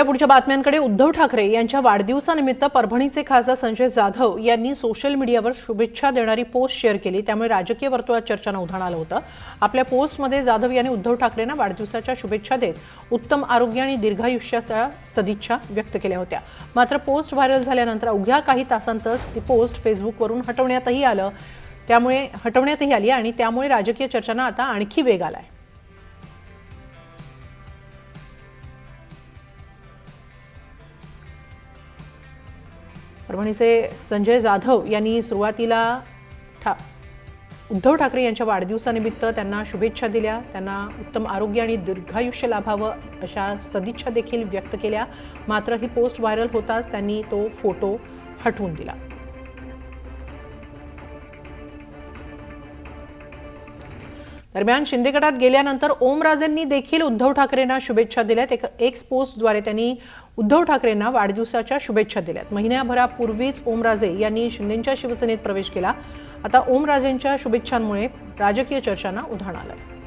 पुढच्या बातम्यांकडे उद्धव ठाकरे यांच्या वाढदिवसानिमित्त परभणीचे खासदार संजय जाधव यांनी सोशल मीडियावर शुभेच्छा देणारी पोस्ट शेअर केली। त्यामुळे राजकीय वर्तुळात चर्चांना उधाण आलं होतं। आपल्या पोस्टमध्ये जाधव यांनी उद्धव ठाकरेंना वाढदिवसाच्या शुभेच्छा देत उत्तम आरोग्य आणि दीर्घायुष्याच्या सदिच्छा व्यक्त केल्या होत्या। मात्र पोस्ट व्हायरल झाल्यानंतर अवघ्या काही तासांतच ती पोस्ट फेसबुकवरून हटवण्यातही आली आणि त्यामुळे राजकीय चर्चांना आता आणखी वेग आलाय। परभणीचे संजय जाधव यांनी सुरुवातीला उद्धव ठाकरे यांच्या वाढदिवसानिमित्त त्यांना शुभेच्छा दिल्या, त्यांना उत्तम आरोग्य आणि दीर्घायुष्य लाभावं अशा सदिच्छा देखील व्यक्त केल्या। मात्र ही पोस्ट व्हायरल होताच त्यांनी तो फोटो हटवून दिला। दरम्यान शिंदे गटात गेल्यानंतर ओमराजेंनी देखील उद्धव ठाकरेंना शुभेच्छा दिल्यात। एक्स पोस्टद्वारे त्यांनी उद्धव ठाकरेंना वाढदिवसाच्या शुभेच्छा दिल्यात। महिन्याभरापूर्वीच ओमराजे यांनी शिंदेंच्या शिवसेनेत प्रवेश केला। आता ओमराजेंच्या शुभेच्छांमुळे राजकीय चर्चांना उधाण आलंय।